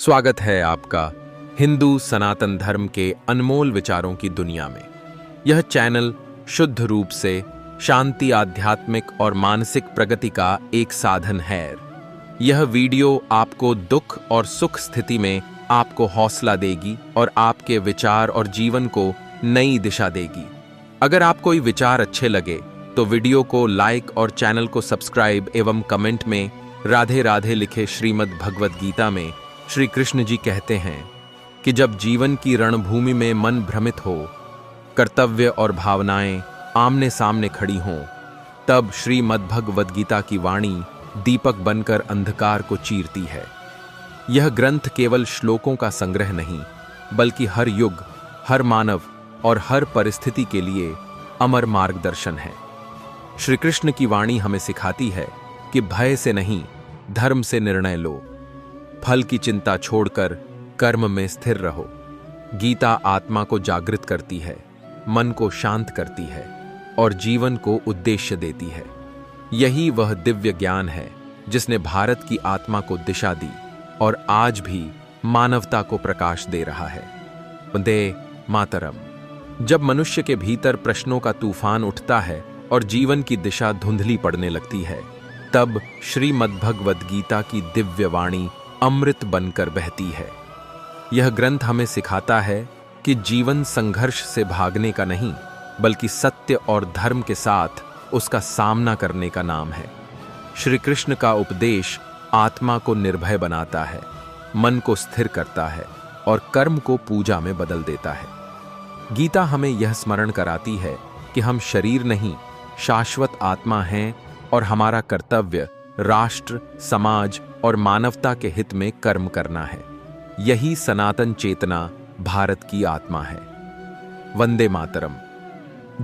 स्वागत है आपका हिंदू सनातन धर्म के अनमोल विचारों की दुनिया में। यह चैनल शुद्ध रूप से शांति, आध्यात्मिक और मानसिक प्रगति का एक साधन है। यह वीडियो आपको दुख और सुख स्थिति में आपको हौसला देगी और आपके विचार और जीवन को नई दिशा देगी। अगर आपको ये विचार अच्छे लगे तो वीडियो को लाइक और चैनल को सब्सक्राइब एवं कमेंट में राधे राधे लिखे। श्रीमद् भगवद गीता में श्री कृष्ण जी कहते हैं कि जब जीवन की रणभूमि में मन भ्रमित हो, कर्तव्य और भावनाएं आमने सामने खड़ी हों, तब श्रीमद् भगवद गीता की वाणी दीपक बनकर अंधकार को चीरती है। यह ग्रंथ केवल श्लोकों का संग्रह नहीं, बल्कि हर युग, हर मानव और हर परिस्थिति के लिए अमर मार्गदर्शन है। श्री कृष्ण की वाणी हमें सिखाती है कि भय से नहीं, धर्म से निर्णय लो, फल की चिंता छोड़कर कर्म में स्थिर रहो। गीता आत्मा को जागृत करती है, मन को शांत करती है और जीवन को उद्देश्य देती है। यही वह दिव्य ज्ञान है जिसने भारत की आत्मा को दिशा दी और आज भी मानवता को प्रकाश दे रहा है। वंदे मातरम। जब मनुष्य के भीतर प्रश्नों का तूफान उठता है और जीवन की दिशा धुंधली पड़ने लगती है, तब श्रीमद् भगवद गीता की दिव्य वाणी अमृत बनकर बहती है। यह ग्रंथ हमें सिखाता है कि जीवन संघर्ष से भागने का नहीं, बल्कि सत्य और धर्म के साथ उसका सामना करने का नाम है। श्री कृष्ण का उपदेश आत्मा को निर्भय बनाता है, मन को स्थिर करता है और कर्म को पूजा में बदल देता है। गीता हमें यह स्मरण कराती है कि हम शरीर नहीं, शाश्वत आत्मा हैं और हमारा कर्तव्य राष्ट्र, समाज और मानवता के हित में कर्म करना है। यही सनातन चेतना भारत की आत्मा है। वंदे मातरम।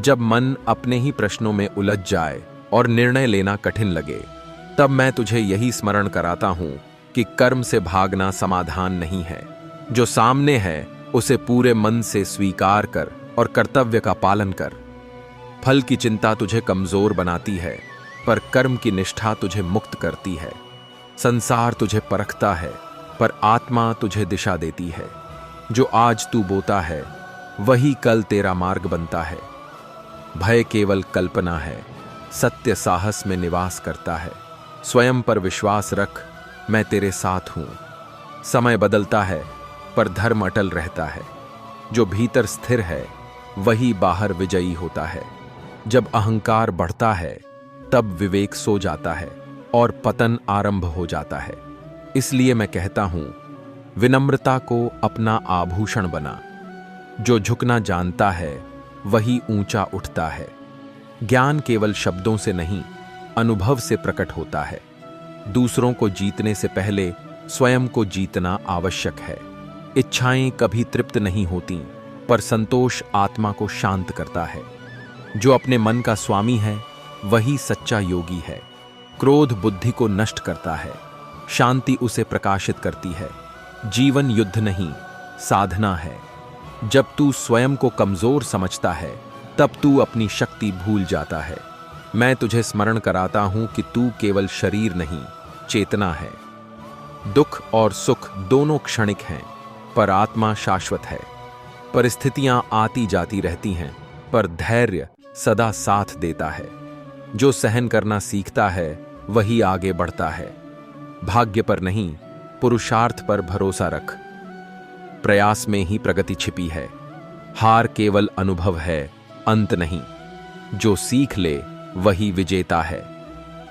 जब मन अपने ही प्रश्नों में उलझ जाए और निर्णय लेना कठिन लगे, तब मैं तुझे यही स्मरण कराता हूं कि कर्म से भागना समाधान नहीं है। जो सामने है उसे पूरे मन से स्वीकार कर और कर्तव्य का पालन कर। फल की चिंता तुझे कमजोर बनाती है, पर कर्म की निष्ठा तुझे मुक्त करती है। संसार तुझे परखता है, पर आत्मा तुझे दिशा देती है। जो आज तू बोता है वही कल तेरा मार्ग बनता है। भय केवल कल्पना है, सत्य साहस में निवास करता है। स्वयं पर विश्वास रख, मैं तेरे साथ हूं। समय बदलता है पर धर्म अटल रहता है। जो भीतर स्थिर है वही बाहर विजयी होता है। जब अहंकार बढ़ता है तब विवेक सो जाता है और पतन आरंभ हो जाता है। इसलिए मैं कहता हूं, विनम्रता को अपना आभूषण बना। जो झुकना जानता है वही ऊंचा उठता है। ज्ञान केवल शब्दों से नहीं, अनुभव से प्रकट होता है। दूसरों को जीतने से पहले स्वयं को जीतना आवश्यक है। इच्छाएं कभी तृप्त नहीं होती, पर संतोष आत्मा को शांत करता है। जो अपने मन का स्वामी है वही सच्चा योगी है। क्रोध बुद्धि को नष्ट करता है, शांति उसे प्रकाशित करती है। जीवन युद्ध नहीं, साधना है। जब तू स्वयं को कमजोर समझता है तब तू अपनी शक्ति भूल जाता है। मैं तुझे स्मरण कराता हूं कि तू केवल शरीर नहीं, चेतना है। दुख और सुख दोनों क्षणिक हैं, पर आत्मा शाश्वत है। परिस्थितियां आती जाती रहती हैं, पर धैर्य सदा साथ देता है। जो सहन करना सीखता है वही आगे बढ़ता है। भाग्य पर नहीं, पुरुषार्थ पर भरोसा रख। प्रयास में ही प्रगति छिपी है। हार केवल अनुभव है, अंत नहीं। जो सीख ले वही विजेता है।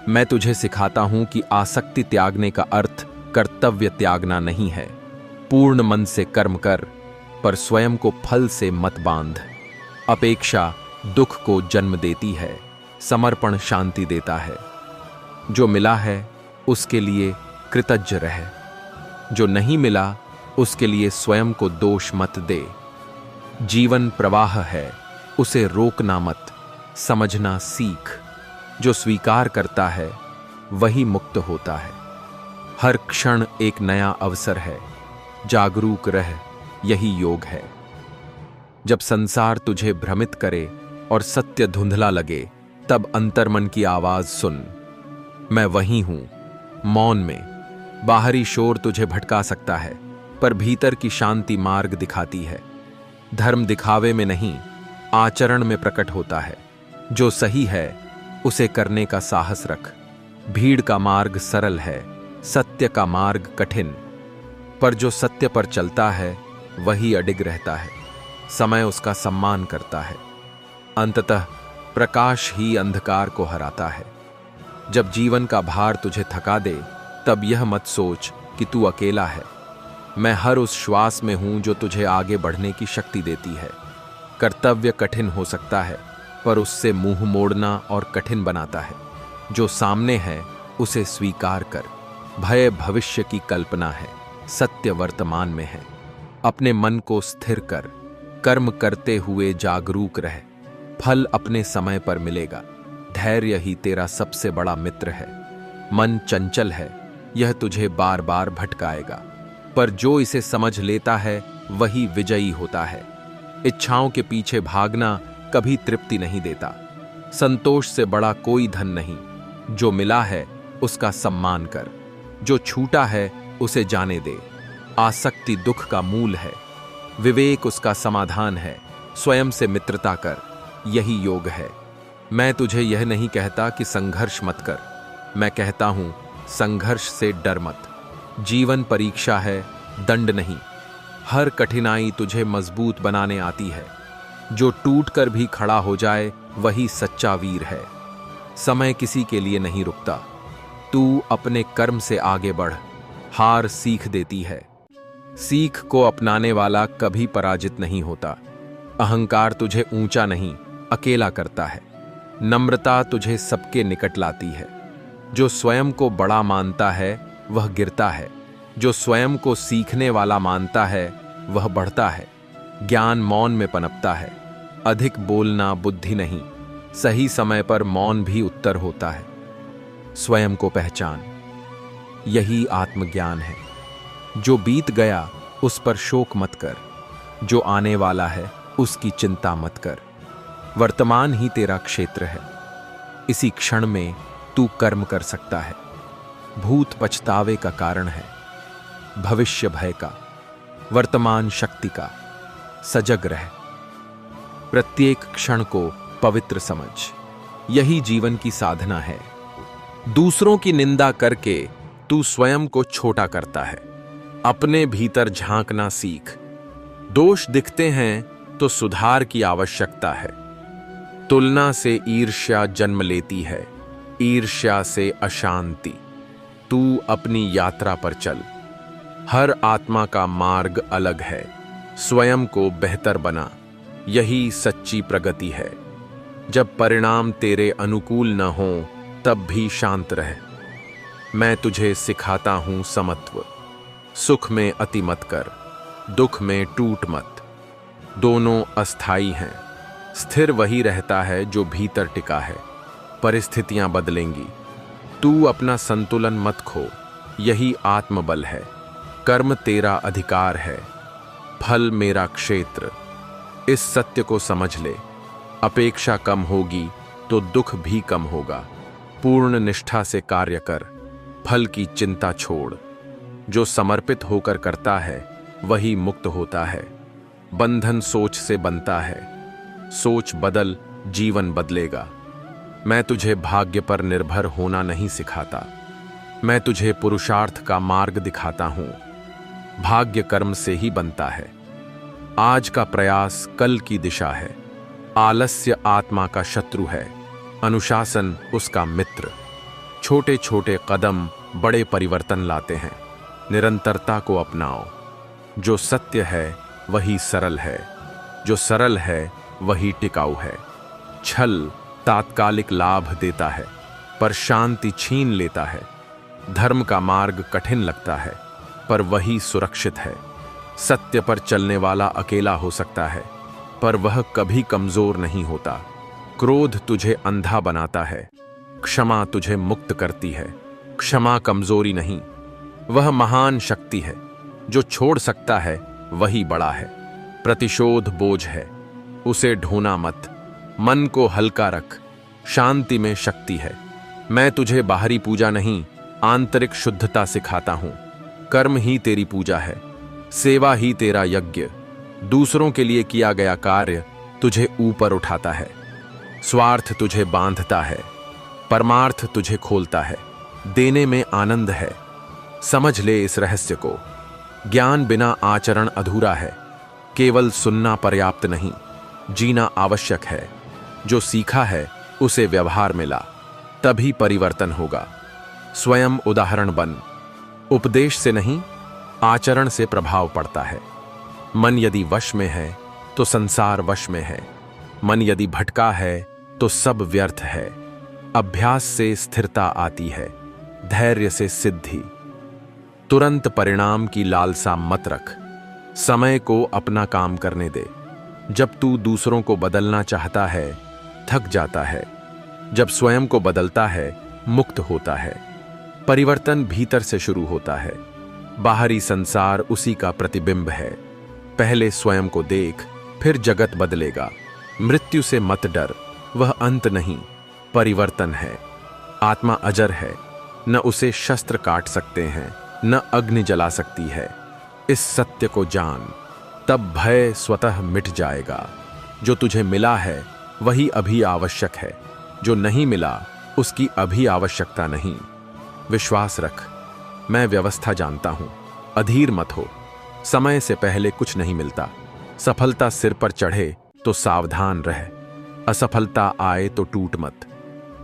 मैं तुझे सिखाता हूं कि आसक्ति त्यागने का अर्थ कर्तव्य त्यागना नहीं है। पूर्ण मन से कर्म कर, पर स्वयं को फल से मत बांध। अपेक्षा दुख को जन्म देती है, समर्पण शांति देता है। जो मिला है उसके लिए कृतज्ञ रह। जो नहीं मिला उसके लिए स्वयं को दोष मत दे। जीवन प्रवाह है, उसे रोकना मत, समझना सीख। जो स्वीकार करता है वही मुक्त होता है। हर क्षण एक नया अवसर है, जागरूक रह, यही योग है। जब संसार तुझे भ्रमित करे और सत्य धुंधला लगे, तब अंतर्मन की आवाज सुन। मैं वही हूं, मौन में। बाहरी शोर तुझे भटका सकता है, पर भीतर की शांति मार्ग दिखाती है। धर्म दिखावे में नहीं, आचरण में प्रकट होता है। जो सही है उसे करने का साहस रख। भीड़ का मार्ग सरल है, सत्य का मार्ग कठिन, पर जो सत्य पर चलता है वही अडिग रहता है। समय उसका सम्मान करता है। अंततः प्रकाश ही अंधकार को हराता है। जब जीवन का भार तुझे थका दे, तब यह मत सोच कि तू अकेला है। मैं हर उस श्वास में हूं जो तुझे आगे बढ़ने की शक्ति देती है। कर्तव्य कठिन हो सकता है, पर उससे मुंह मोड़ना और कठिन बनाता है। जो सामने है उसे स्वीकार कर। भय भविष्य की कल्पना है, सत्य वर्तमान में है। अपने मन को स्थिर कर, कर्म करते हुए जागरूक रह। फल अपने समय पर मिलेगा। धैर्य ही तेरा सबसे बड़ा मित्र है। मन चंचल है, यह तुझे बार बार भटकाएगा, पर जो इसे समझ लेता है वही विजयी होता है। इच्छाओं के पीछे भागना कभी तृप्ति नहीं देता। संतोष से बड़ा कोई धन नहीं। जो मिला है उसका सम्मान कर, जो छूटा है उसे जाने दे। आसक्ति दुख का मूल है, विवेक उसका समाधान है। स्वयं से मित्रता कर, यही योग है। मैं तुझे यह नहीं कहता कि संघर्ष मत कर, मैं कहता हूं संघर्ष से डर मत। जीवन परीक्षा है, दंड नहीं। हर कठिनाई तुझे मजबूत बनाने आती है। जो टूटकर भी खड़ा हो जाए वही सच्चा वीर है। समय किसी के लिए नहीं रुकता। तू अपने कर्म से आगे बढ़। हार सीख देती है। सीख को अपनाने वाला कभी पराजित नहीं होता। अहंकार तुझे ऊंचा नहीं, अकेला करता है। नम्रता तुझे सबके निकट लाती है। जो स्वयं को बड़ा मानता है वह गिरता है। जो स्वयं को सीखने वाला मानता है वह बढ़ता है। ज्ञान मौन में पनपता है। अधिक बोलना बुद्धि नहीं, सही समय पर मौन भी उत्तर होता है। स्वयं को पहचान, यही आत्मज्ञान है। जो बीत गया उस पर शोक मत कर, जो आने वाला है उसकी चिंता मत कर। वर्तमान ही तेरा क्षेत्र है। इसी क्षण में तू कर्म कर सकता है। भूत पछतावे का कारण है, भविष्य भय का, वर्तमान शक्ति का। सजग रह, प्रत्येक क्षण को पवित्र समझ, यही जीवन की साधना है। दूसरों की निंदा करके तू स्वयं को छोटा करता है। अपने भीतर झांकना सीख। दोष दिखते हैं तो सुधार की आवश्यकता है। तुलना से ईर्ष्या जन्म लेती है, ईर्ष्या से अशांति। तू अपनी यात्रा पर चल। हर आत्मा का मार्ग अलग है। स्वयं को बेहतर बना, यही सच्ची प्रगति है। जब परिणाम तेरे अनुकूल न हो तब भी शांत रह। मैं तुझे सिखाता हूं समत्व। सुख में अति मत कर, दुख में टूट मत। दोनों अस्थाई हैं। स्थिर वही रहता है जो भीतर टिका है। परिस्थितियां बदलेंगी, तू अपना संतुलन मत खो, यही आत्मबल है। कर्म तेरा अधिकार है, फल मेरा क्षेत्र। इस सत्य को समझ ले। अपेक्षा कम होगी तो दुख भी कम होगा। पूर्ण निष्ठा से कार्य कर, फल की चिंता छोड़। जो समर्पित होकर करता है वही मुक्त होता है। बंधन सोच से बनता है। सोच बदल, जीवन बदलेगा। मैं तुझे भाग्य पर निर्भर होना नहीं सिखाता, मैं तुझे पुरुषार्थ का मार्ग दिखाता हूं। भाग्य कर्म से ही बनता है। आज का प्रयास कल की दिशा है। आलस्य आत्मा का शत्रु है, अनुशासन उसका मित्र। छोटे छोटे कदम बड़े परिवर्तन लाते हैं। निरंतरता को अपनाओ। जो सत्य है वही सरल है, जो सरल है वही टिकाऊ है। छल तात्कालिक लाभ देता है पर शांति छीन लेता है। धर्म का मार्ग कठिन लगता है पर वही सुरक्षित है। सत्य पर चलने वाला अकेला हो सकता है पर वह कभी कमजोर नहीं होता। क्रोध तुझे अंधा बनाता है, क्षमा तुझे मुक्त करती है। क्षमा कमजोरी नहीं, वह महान शक्ति है। जो छोड़ सकता है वही बड़ा है। प्रतिशोध बोझ है, उसे ढोना मत। मन को हल्का रख, शांति में शक्ति है। मैं तुझे बाहरी पूजा नहीं, आंतरिक शुद्धता सिखाता हूं। कर्म ही तेरी पूजा है। सेवा ही तेरा यज्ञ। दूसरों के लिए किया गया कार्य तुझे ऊपर उठाता है। स्वार्थ तुझे बांधता है, परमार्थ तुझे खोलता है। देने में आनंद है, समझ ले इस रहस्य को। ज्ञान बिना आचरण अधूरा है। केवल सुनना पर्याप्त नहीं, जीना आवश्यक है। जो सीखा है उसे व्यवहार में ला, तभी परिवर्तन होगा। स्वयं उदाहरण बन। उपदेश से नहीं, आचरण से प्रभाव पड़ता है। मन यदि वश में है तो संसार वश में है। मन यदि भटका है तो सब व्यर्थ है। अभ्यास से स्थिरता आती है, धैर्य से सिद्धि। तुरंत परिणाम की लालसा मत रख। समय को अपना काम करने दे। जब तू दूसरों को बदलना चाहता है, थक जाता है। जब स्वयं को बदलता है, मुक्त होता है। परिवर्तन भीतर से शुरू होता है। बाहरी संसार उसी का प्रतिबिंब है। पहले स्वयं को देख, फिर जगत बदलेगा। मृत्यु से मत डर, वह अंत नहीं, परिवर्तन है। आत्मा अजर है, न उसे शस्त्र काट सकते हैं, न अग्नि जला सकती है। इस सत्य को जान, तब भय स्वतः मिट जाएगा। जो तुझे मिला है वही अभी आवश्यक है, जो नहीं मिला उसकी अभी आवश्यकता नहीं। विश्वास रख, मैं व्यवस्था जानता हूं। अधीर मत हो, समय से पहले कुछ नहीं मिलता। सफलता सिर पर चढ़े तो सावधान रह, असफलता आए तो टूट मत।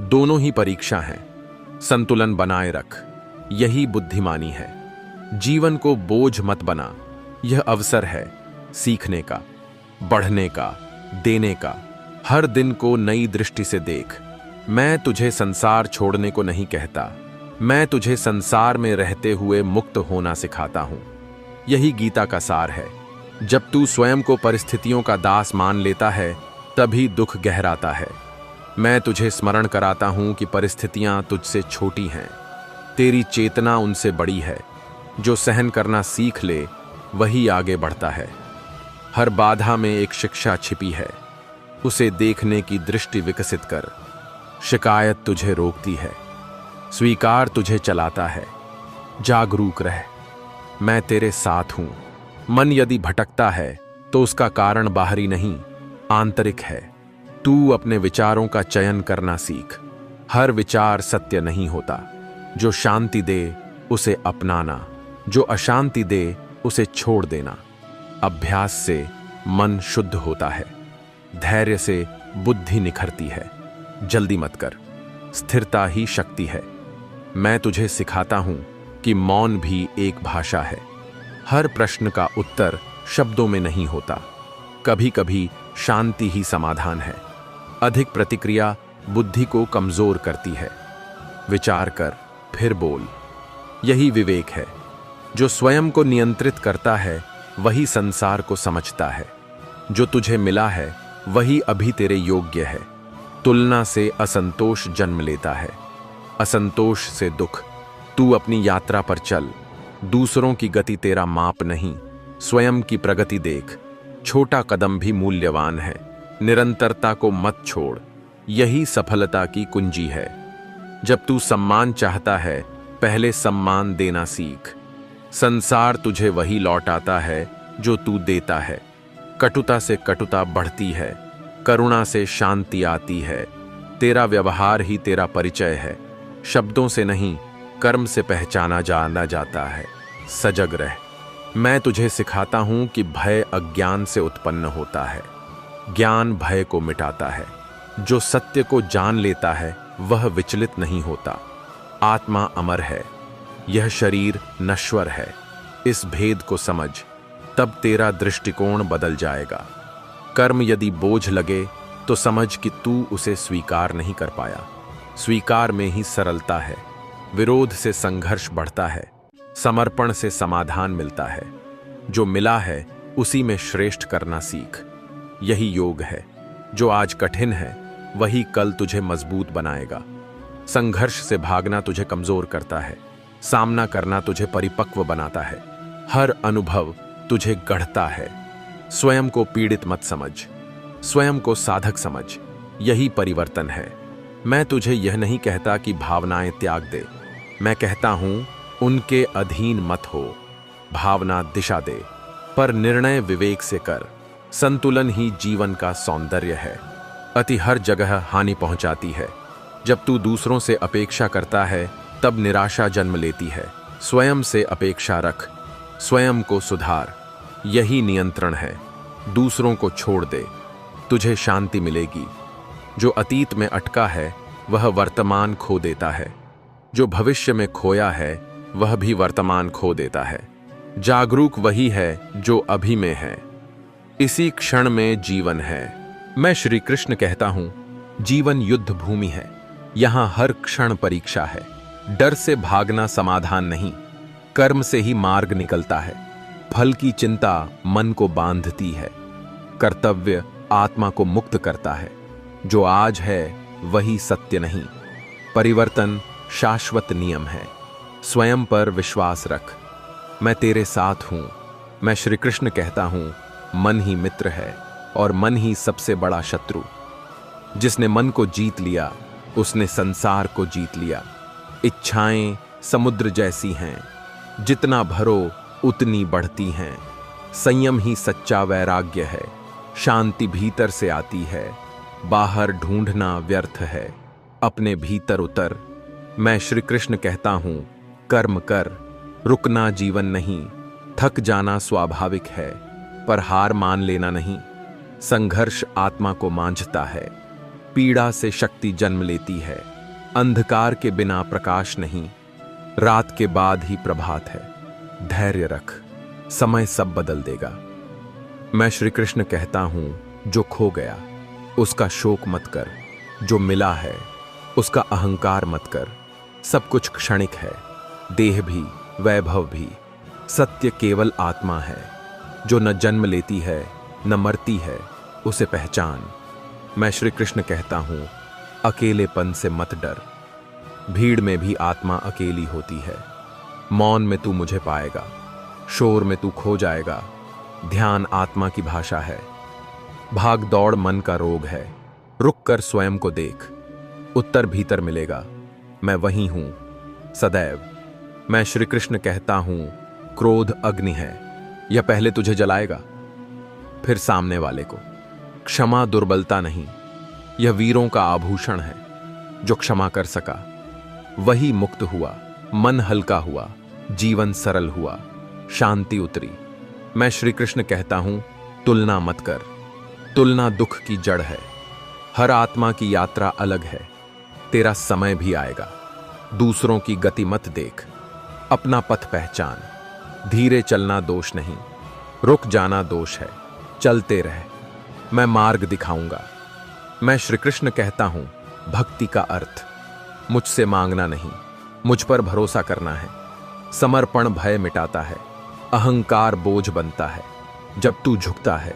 दोनों ही परीक्षा हैं, संतुलन बनाए रख, यही बुद्धिमानी है। जीवन को बोझ मत बना, यह अवसर है सीखने का, बढ़ने का, देने का। हर दिन को नई दृष्टि से देख। मैं तुझे संसार छोड़ने को नहीं कहता, मैं तुझे संसार में रहते हुए मुक्त होना सिखाता हूं। यही गीता का सार है। जब तू स्वयं को परिस्थितियों का दास मान लेता है, तभी दुख गहराता है। मैं तुझे स्मरण कराता हूं कि परिस्थितियां तुझसे छोटी हैं, तेरी चेतना उनसे बड़ी है। जो सहन करना सीख ले वही आगे बढ़ता है। हर बाधा में एक शिक्षा छिपी है, उसे देखने की दृष्टि विकसित कर। शिकायत तुझे रोकती है, स्वीकार तुझे चलाता है। जागरूक रह, मैं तेरे साथ हूं। मन यदि भटकता है तो उसका कारण बाहरी नहीं, आंतरिक है। तू अपने विचारों का चयन करना सीख। हर विचार सत्य नहीं होता। जो शांति दे उसे अपनाना, जो अशांति दे उसे छोड़ देना। अभ्यास से मन शुद्ध होता है, धैर्य से बुद्धि निखरती है। जल्दी मत कर, स्थिरता ही शक्ति है। मैं तुझे सिखाता हूं कि मौन भी एक भाषा है। हर प्रश्न का उत्तर शब्दों में नहीं होता, कभी कभी शांति ही समाधान है। अधिक प्रतिक्रिया बुद्धि को कमजोर करती है। विचार कर फिर बोल, यही विवेक है। जो स्वयं को नियंत्रित करता है वही संसार को समझता है। जो तुझे मिला है वही अभी तेरे योग्य है। तुलना से असंतोष जन्म लेता है, असंतोष से दुख। तू अपनी यात्रा पर चल, दूसरों की गति तेरा माप नहीं, स्वयं की प्रगति देख। छोटा कदम भी मूल्यवान है, निरंतरता को मत छोड़, यही सफलता की कुंजी है। जब तू सम्मान चाहता है, पहले सम्मान देना सीख। संसार तुझे वही लौटाता है जो तू देता है। कटुता से कटुता बढ़ती है, करुणा से शांति आती है। तेरा व्यवहार ही तेरा परिचय है। शब्दों से नहीं, कर्म से पहचाना जाना जाता है। सजग रह, मैं तुझे सिखाता हूं कि भय अज्ञान से उत्पन्न होता है, ज्ञान भय को मिटाता है। जो सत्य को जान लेता है वह विचलित नहीं होता। आत्मा अमर है, यह शरीर नश्वर है। इस भेद को समझ, तब तेरा दृष्टिकोण बदल जाएगा। कर्म यदि बोझ लगे तो समझ कि तू उसे स्वीकार नहीं कर पाया। स्वीकार में ही सरलता है। विरोध से संघर्ष बढ़ता है, समर्पण से समाधान मिलता है। जो मिला है उसी में श्रेष्ठ करना सीख, यही योग है। जो आज कठिन है वही कल तुझे मजबूत बनाएगा। संघर्ष से भागना तुझे कमजोर करता है, सामना करना तुझे परिपक्व बनाता है। हर अनुभव तुझे गढ़ता है। स्वयं को पीड़ित मत समझ, स्वयं को साधक समझ, यही परिवर्तन है। मैं तुझे यह नहीं कहता कि भावनाएं त्याग दे, मैं कहता हूं उनके अधीन मत हो। भावना दिशा दे, पर निर्णय विवेक से कर। संतुलन ही जीवन का सौंदर्य है। अति हर जगह हानि पहुंचाती है। जब तू दूसरों से अपेक्षा करता है तब निराशा जन्म लेती है। स्वयं से अपेक्षा रख, स्वयं को सुधार, यही नियंत्रण है। दूसरों को छोड़ दे, तुझे शांति मिलेगी। जो अतीत में अटका है वह वर्तमान खो देता है। जो भविष्य में खोया है वह भी वर्तमान खो देता है। जागरूक वही है जो अभी में है। इसी क्षण में जीवन है। मैं श्री कृष्ण कहता हूं, जीवन युद्ध भूमि है। यहां हर क्षण परीक्षा है। डर से भागना समाधान नहीं, कर्म से ही मार्ग निकलता है। फल की चिंता मन को बांधती है। कर्तव्य आत्मा को मुक्त करता है। जो आज है वही सत्य नहीं। परिवर्तन शाश्वत नियम है। स्वयं पर विश्वास रख। मैं तेरे साथ हूं। मैं श्री कृष्ण कहता हूं, मन ही मित्र है और मन ही सबसे बड़ा शत्रु। जिसने मन को जीत लिया उसने संसार को जीत लिया। इच्छाएं समुद्र जैसी हैं, जितना भरो उतनी बढ़ती हैं। संयम ही सच्चा वैराग्य है। शांति भीतर से आती है, बाहर ढूंढना व्यर्थ है। अपने भीतर उतर। मैं श्री कृष्ण कहता हूं, कर्म कर। रुकना जीवन नहीं। थक जाना स्वाभाविक है, पर हार मान लेना नहीं। संघर्ष आत्मा को मांझता है। पीड़ा से शक्ति जन्म लेती है। अंधकार के बिना प्रकाश नहीं। रात के बाद ही प्रभात है। धैर्य रख, समय सब बदल देगा। मैं श्री कृष्ण कहता हूं, जो खो गया उसका शोक मत कर। जो मिला है उसका अहंकार मत कर। सब कुछ क्षणिक है, देह भी वैभव भी। सत्य केवल आत्मा है। जो न जन्म लेती है न मरती है, उसे पहचान। मैं श्री कृष्ण कहता हूं, अकेलेपन से मत डर। भीड़ में भी आत्मा अकेली होती है। मौन में तू मुझे पाएगा, शोर में तू खो जाएगा। ध्यान आत्मा की भाषा है। भाग दौड़ मन का रोग है। रुक कर स्वयं को देख, उत्तर भीतर मिलेगा। मैं वहीं हूं सदैव। मैं श्री कृष्ण कहता हूं, क्रोध अग्नि है। यह पहले तुझे जलाएगा, फिर सामने वाले को। क्षमा दुर्बलता नहीं, यह वीरों का आभूषण है। जो क्षमा कर सका वही मुक्त हुआ। मन हल्का हुआ, जीवन सरल हुआ, शांति उतरी। मैं श्री कृष्ण कहता हूं, तुलना मत कर। तुलना दुख की जड़ है। हर आत्मा की यात्रा अलग है। तेरा समय भी आएगा। दूसरों की गति मत देख, अपना पथ पहचान। धीरे चलना दोष नहीं, रुक जाना दोष है। चलते रह, मैं मार्ग दिखाऊंगा। मैं श्री कृष्ण कहता हूं, भक्ति का अर्थ मुझसे मांगना नहीं, मुझ पर भरोसा करना है। समर्पण भय मिटाता है, अहंकार बोझ बनता है। जब तू झुकता है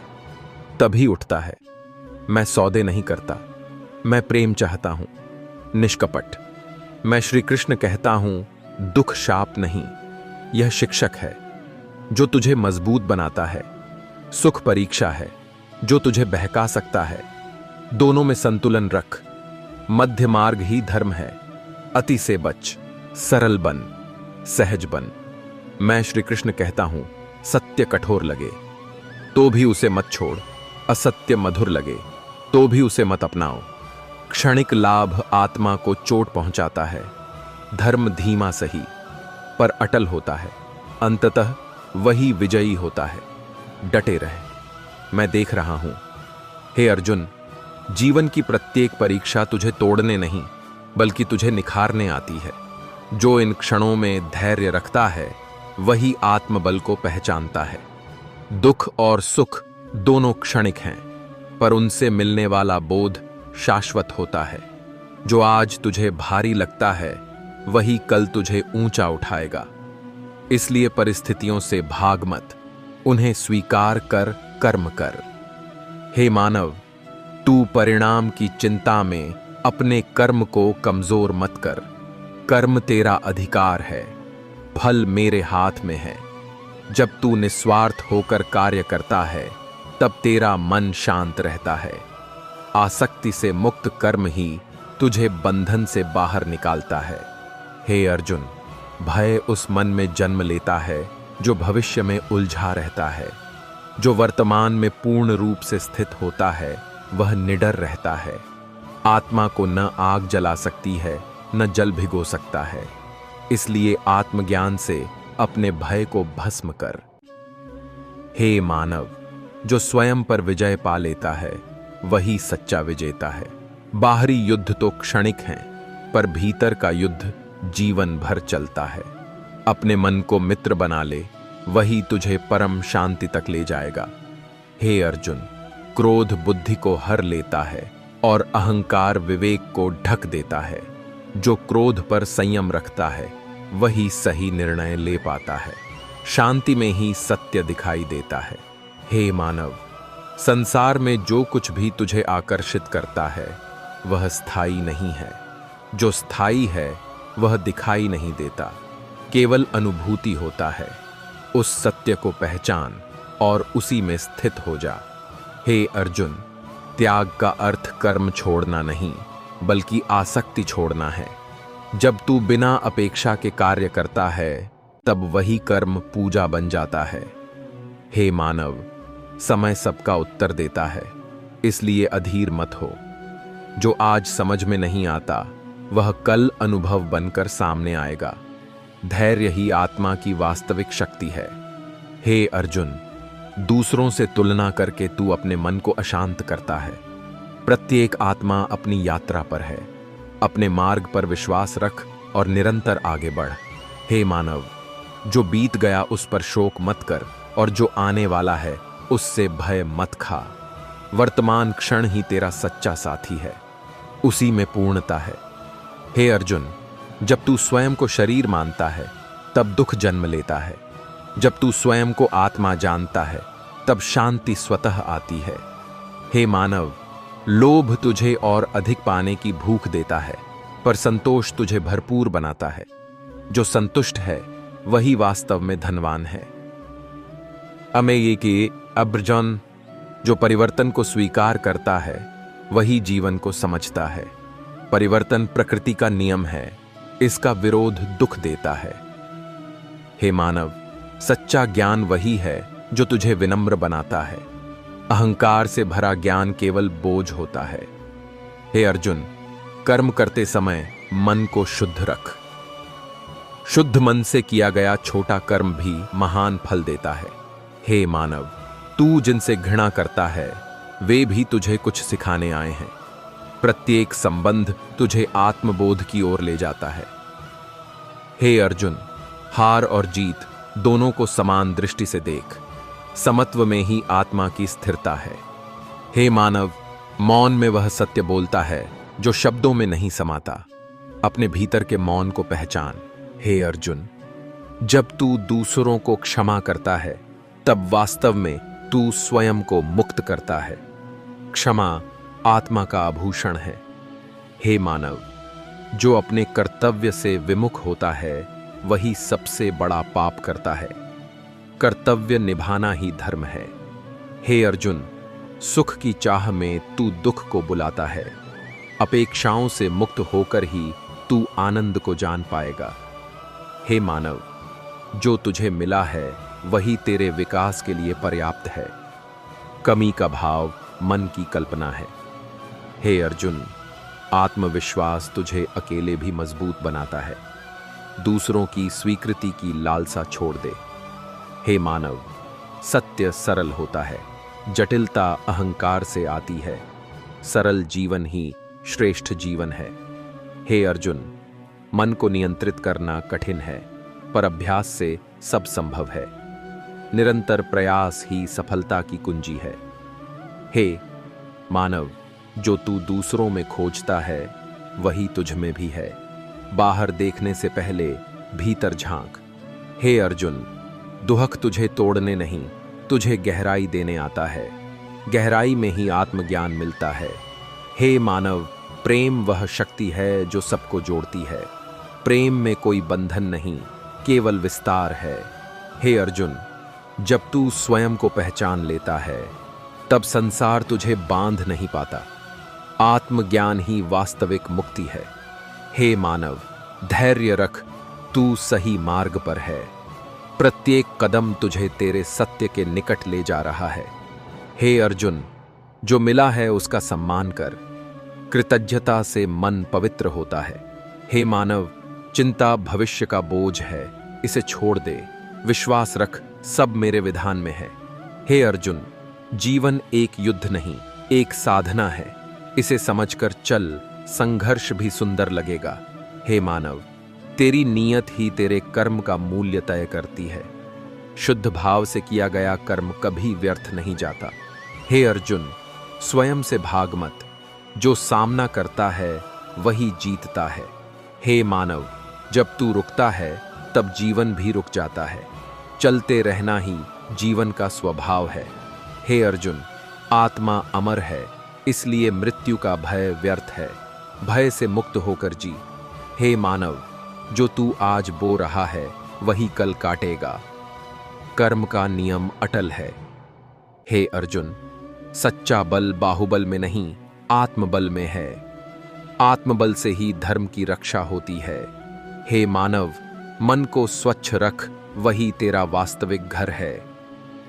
तभी उठता है। मैं सौदे नहीं करता, मैं प्रेम चाहता हूं, निष्कपट। मैं श्री कृष्ण कहता हूं, दुख शाप नहीं, यह शिक्षक है जो तुझे मजबूत बनाता है। सुख परीक्षा है जो तुझे बहका सकता है। दोनों में संतुलन रख। मध्य मार्ग ही धर्म है। अति से बच, सरल बन, सहज बन। मैं श्री कृष्ण कहता हूं, सत्य कठोर लगे तो भी उसे मत छोड़। असत्य मधुर लगे तो भी उसे मत अपनाओ। क्षणिक लाभ आत्मा को चोट पहुंचाता है। धर्म धीमा सही पर अटल होता है। अंततः वही विजयी होता है। डटे रहे, मैं देख रहा हूं। हे अर्जुन, जीवन की प्रत्येक परीक्षा तुझे तोड़ने नहीं बल्कि तुझे निखारने आती है। जो इन क्षणों में धैर्य रखता है वही आत्मबल को पहचानता है। दुख और सुख दोनों क्षणिक हैं, पर उनसे मिलने वाला बोध शाश्वत होता है। जो आज तुझे भारी लगता है वही कल तुझे ऊंचा उठाएगा। इसलिए परिस्थितियों से भाग मत, उन्हें स्वीकार कर कर्म कर। हे मानव, तू परिणाम की चिंता में अपने कर्म को कमजोर मत कर। कर्म तेरा अधिकार है, फल मेरे हाथ में है। जब तू निस्वार्थ होकर कार्य करता है तब तेरा मन शांत रहता है। आसक्ति से मुक्त कर्म ही तुझे बंधन से बाहर निकालता है। हे अर्जुन, भय उस मन में जन्म लेता है जो भविष्य में उलझा रहता है। जो वर्तमान में पूर्ण रूप से स्थित होता है वह निडर रहता है। आत्मा को न आग जला सकती है न जल भिगो सकता है, इसलिए आत्मज्ञान से अपने भय को भस्म कर। हे मानव, जो स्वयं पर विजय पा लेता है वही सच्चा विजेता है। बाहरी युद्ध तो क्षणिक हैं, पर भीतर का युद्ध जीवन भर चलता है। अपने मन को मित्र बना ले, वही तुझे परम शांति तक ले जाएगा। हे अर्जुन, क्रोध बुद्धि को हर लेता है और अहंकार विवेक को ढक देता है। जो क्रोध पर संयम रखता है वही सही निर्णय ले पाता है। शांति में ही सत्य दिखाई देता है। हे मानव, संसार में जो कुछ भी तुझे आकर्षित करता है वह स्थायी नहीं है। जो स्थायी है वह दिखाई नहीं देता, केवल अनुभूति होता है। उस सत्य को पहचान और उसी में स्थित हो जा। हे अर्जुन, त्याग का अर्थ कर्म छोड़ना नहीं, बल्कि आसक्ति छोड़ना है। जब तू बिना अपेक्षा के कार्य करता है तब वही कर्म पूजा बन जाता है। हे मानव, समय सबका उत्तर देता है, इसलिए अधीर मत हो। जो आज समझ में नहीं आता वह कल अनुभव बनकर सामने आएगा। धैर्य ही आत्मा की वास्तविक शक्ति है। हे अर्जुन, दूसरों से तुलना करके तू अपने मन को अशांत करता है। प्रत्येक आत्मा अपनी यात्रा पर है। अपने मार्ग पर विश्वास रख और निरंतर आगे बढ़। हे मानव, जो बीत गया उस पर शोक मत कर और जो आने वाला है उससे भय मत खा। वर्तमान क्षण ही तेरा सच्चा साथी है, उसी में पूर्णता है। हे अर्जुन, जब तू स्वयं को शरीर मानता है तब दुख जन्म लेता है। जब तू स्वयं को आत्मा जानता है तब शांति स्वतः आती है। हे मानव, लोभ तुझे और अधिक पाने की भूख देता है, पर संतोष तुझे भरपूर बनाता है। जो संतुष्ट है वही वास्तव में धनवान है। अमेय की अर्जुन, जो परिवर्तन को स्वीकार करता है वही जीवन को समझता है। परिवर्तन प्रकृति का नियम है, इसका विरोध दुख देता है। हे मानव, सच्चा ज्ञान वही है जो तुझे विनम्र बनाता है। अहंकार से भरा ज्ञान केवल बोझ होता है। हे अर्जुन, कर्म करते समय मन को शुद्ध रख। शुद्ध मन से किया गया छोटा कर्म भी महान फल देता है। हे मानव, तू जिनसे घृणा करता है वे भी तुझे कुछ सिखाने आए हैं। प्रत्येक संबंध तुझे आत्मबोध की ओर ले जाता है। हे अर्जुन, हार और जीत दोनों को समान दृष्टि से देख। समत्व में ही आत्मा की स्थिरता है। हे मानव, मौन में वह सत्य बोलता है जो शब्दों में नहीं समाता। अपने भीतर के मौन को पहचान। हे अर्जुन, जब तू दूसरों को क्षमा करता है तब वास्तव में तू स्वयं को मुक्त करता है। क्षमा आत्मा का आभूषण है। हे मानव, जो अपने कर्तव्य से विमुख होता है वही सबसे बड़ा पाप करता है। कर्तव्य निभाना ही धर्म है। हे अर्जुन, सुख की चाह में तू दुख को बुलाता है। अपेक्षाओं से मुक्त होकर ही तू आनंद को जान पाएगा। हे मानव, जो तुझे मिला है वही तेरे विकास के लिए पर्याप्त है। कमी का भाव मन की कल्पना है। हे अर्जुन, आत्मविश्वास तुझे अकेले भी मजबूत बनाता है। दूसरों की स्वीकृति की लालसा छोड़ दे। हे मानव, सत्य सरल होता है, जटिलता अहंकार से आती है। सरल जीवन ही श्रेष्ठ जीवन है। हे अर्जुन, मन को नियंत्रित करना कठिन है, पर अभ्यास से सब संभव है। निरंतर प्रयास ही सफलता की कुंजी है। हे मानव, जो तू दूसरों में खोजता है वही तुझ में भी है। बाहर देखने से पहले भीतर झांक। हे अर्जुन, दुहक तुझे तोड़ने नहीं, तुझे गहराई देने आता है। गहराई में ही आत्मज्ञान मिलता है। हे मानव, प्रेम वह शक्ति है जो सबको जोड़ती है। प्रेम में कोई बंधन नहीं, केवल विस्तार है। हे अर्जुन, जब तू स्वयं को पहचान लेता है तब संसार तुझे बांध नहीं पाता। आत्मज्ञान ही वास्तविक मुक्ति है। हे मानव, धैर्य रख, तू सही मार्ग पर है। प्रत्येक कदम तुझे तेरे सत्य के निकट ले जा रहा है। हे अर्जुन, जो मिला है उसका सम्मान कर। कृतज्ञता से मन पवित्र होता है। हे मानव, चिंता भविष्य का बोझ है, इसे छोड़ दे। विश्वास रख, सब मेरे विधान में है। हे अर्जुन, जीवन एक युद्ध नहीं, एक साधना है। इसे समझकर चल, संघर्ष भी सुंदर लगेगा। हे मानव, तेरी नीयत ही तेरे कर्म का मूल्य तय करती है। शुद्ध भाव से किया गया कर्म कभी व्यर्थ नहीं जाता। हे अर्जुन, स्वयं से भाग मत। जो सामना करता है वही जीतता है। हे मानव, जब तू रुकता है तब जीवन भी रुक जाता है। चलते रहना ही जीवन का स्वभाव है। हे अर्जुन, आत्मा अमर है, इसलिए मृत्यु का भय व्यर्थ है। भय से मुक्त होकर जी। हे मानव, जो तू आज बो रहा है वही कल काटेगा। कर्म का नियम अटल है। हे अर्जुन, सच्चा बल बाहुबल में नहीं, आत्मबल में है। आत्मबल से ही धर्म की रक्षा होती है। हे मानव, मन को स्वच्छ रख, वही तेरा वास्तविक घर है।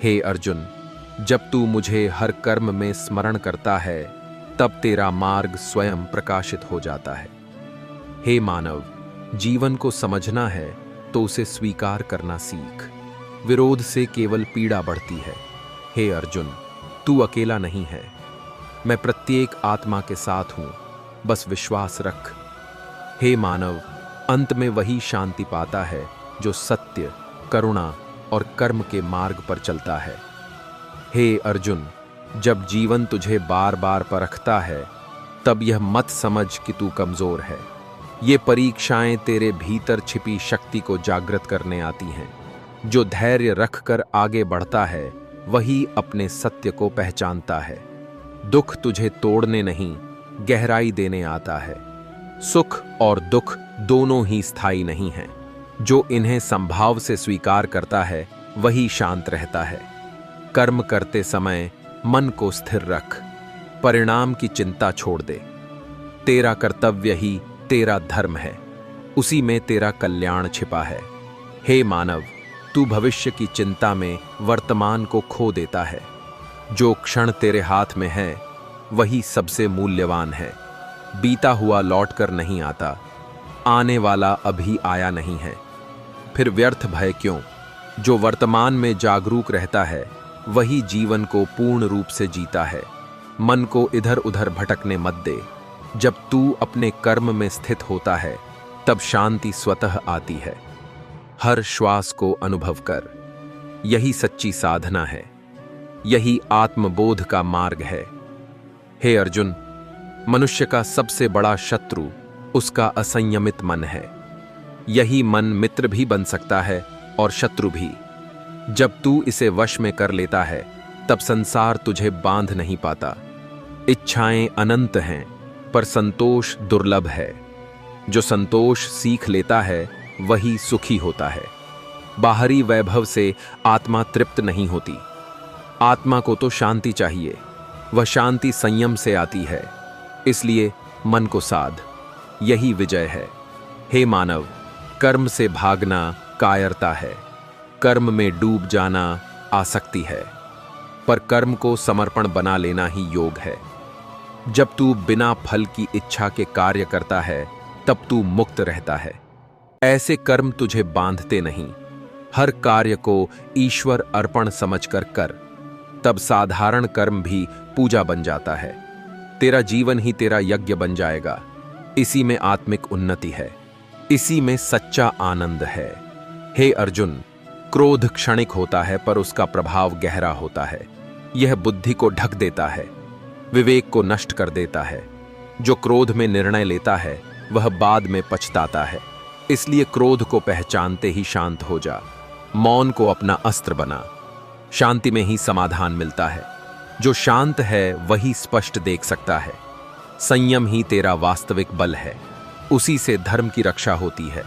हे अर्जुन, जब तू मुझे हर कर्म में स्मरण करता है तब तेरा मार्ग स्वयं प्रकाशित हो जाता है। हे मानव, जीवन को समझना है तो उसे स्वीकार करना सीख। विरोध से केवल पीड़ा बढ़ती है। हे अर्जुन, तू अकेला नहीं है। मैं प्रत्येक आत्मा के साथ हूं, बस विश्वास रख। हे मानव, अंत में वही शांति पाता है जो सत्य, करुणा और कर्म के मार्ग पर चलता है। हे अर्जुन, जब जीवन तुझे बार बार परखता है तब यह मत समझ कि तू कमजोर है। ये परीक्षाएं तेरे भीतर छिपी शक्ति को जागृत करने आती हैं। जो धैर्य रखकर आगे बढ़ता है वही अपने सत्य को पहचानता है। दुख तुझे तोड़ने नहीं, गहराई देने आता है। सुख और दुख दोनों ही स्थायी नहीं हैं। जो इन्हें संभाव से स्वीकार करता है वही शांत रहता है। कर्म करते समय मन को स्थिर रख, परिणाम की चिंता छोड़ दे। तेरा कर्तव्य ही तेरा धर्म है, उसी में तेरा कल्याण छिपा है। हे मानव, तू भविष्य की चिंता में वर्तमान को खो देता है। जो क्षण तेरे हाथ में है वही सबसे मूल्यवान है। बीता हुआ लौटकर नहीं आता, आने वाला अभी आया नहीं है। फिर व्यर्थ भय क्यों? जो वर्तमान में जागरूक रहता है वही जीवन को पूर्ण रूप से जीता है। मन को इधर उधर भटकने मत दे। जब तू अपने कर्म में स्थित होता है तब शांति स्वतः आती है। हर श्वास को अनुभव कर, यही सच्ची साधना है। यही आत्मबोध का मार्ग है। हे अर्जुन, मनुष्य का सबसे बड़ा शत्रु उसका असंयमित मन है। यही मन मित्र भी बन सकता है और शत्रु भी। जब तू इसे वश में कर लेता है तब संसार तुझे बांध नहीं पाता। इच्छाएं अनंत हैं पर संतोष दुर्लभ है। जो संतोष सीख लेता है वही सुखी होता है। बाहरी वैभव से आत्मा तृप्त नहीं होती। आत्मा को तो शांति चाहिए। वह शांति संयम से आती है। इसलिए मन को साध, यही विजय है। हे मानव, कर्म से भागना कायरता है। कर्म में डूब जाना आसक्ति है, पर कर्म को समर्पण बना लेना ही योग है। जब तू बिना फल की इच्छा के कार्य करता है तब तू मुक्त रहता है। ऐसे कर्म तुझे बांधते नहीं। हर कार्य को ईश्वर अर्पण समझकर कर, तब साधारण कर्म भी पूजा बन जाता है। तेरा जीवन ही तेरा यज्ञ बन जाएगा। इसी में आत्मिक उन्नति है, इसी में सच्चा आनंद है। हे अर्जुन, क्रोध क्षणिक होता है पर उसका प्रभाव गहरा होता है। यह बुद्धि को ढक देता है, विवेक को नष्ट कर देता है। जो क्रोध में निर्णय लेता है वह बाद में पछताता है। इसलिए क्रोध को पहचानते ही शांत हो जा। मौन को अपना अस्त्र बना। शांति में ही समाधान मिलता है। जो शांत है वही स्पष्ट देख सकता है। संयम ही तेरा वास्तविक बल है, उसी से धर्म की रक्षा होती है।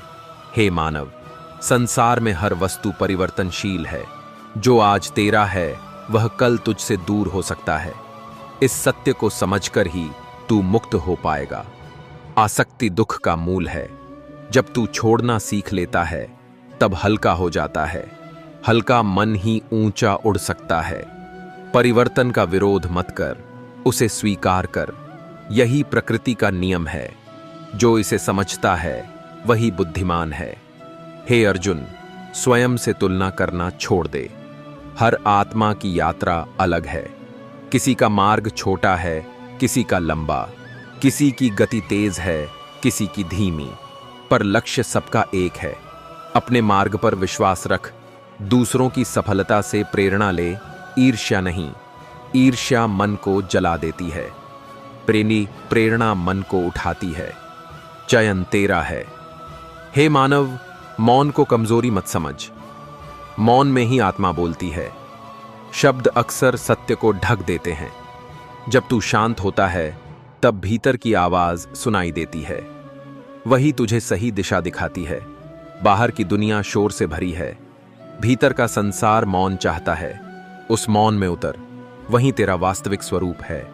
हे मानव, संसार में हर वस्तु परिवर्तनशील है। जो आज तेरा है वह कल तुझसे दूर हो सकता है। इस सत्य को समझकर ही तू मुक्त हो पाएगा। आसक्ति दुख का मूल है। जब तू छोड़ना सीख लेता है तब हल्का हो जाता है। हल्का मन ही ऊंचा उड़ सकता है। परिवर्तन का विरोध मत कर, उसे स्वीकार कर। यही प्रकृति का नियम है। जो इसे समझता है वही बुद्धिमान है। हे अर्जुन, स्वयं से तुलना करना छोड़ दे। हर आत्मा की यात्रा अलग है। किसी का मार्ग छोटा है, किसी का लंबा, किसी की गति तेज है, किसी की धीमी, पर लक्ष्य सबका एक है। अपने मार्ग पर विश्वास रख। दूसरों की सफलता से प्रेरणा ले, ईर्ष्या नहीं। ईर्ष्या मन को जला देती है। प्रेरणा मन को उठाती है। चयन तेरा है। हे मानव, मौन को कमजोरी मत समझ। मौन में ही आत्मा बोलती है। शब्द अक्सर सत्य को ढक देते हैं। जब तू शांत होता है तब भीतर की आवाज सुनाई देती है। वही तुझे सही दिशा दिखाती है। बाहर की दुनिया शोर से भरी है, भीतर का संसार मौन चाहता है। उस मौन में उतर, वहीं तेरा वास्तविक स्वरूप है।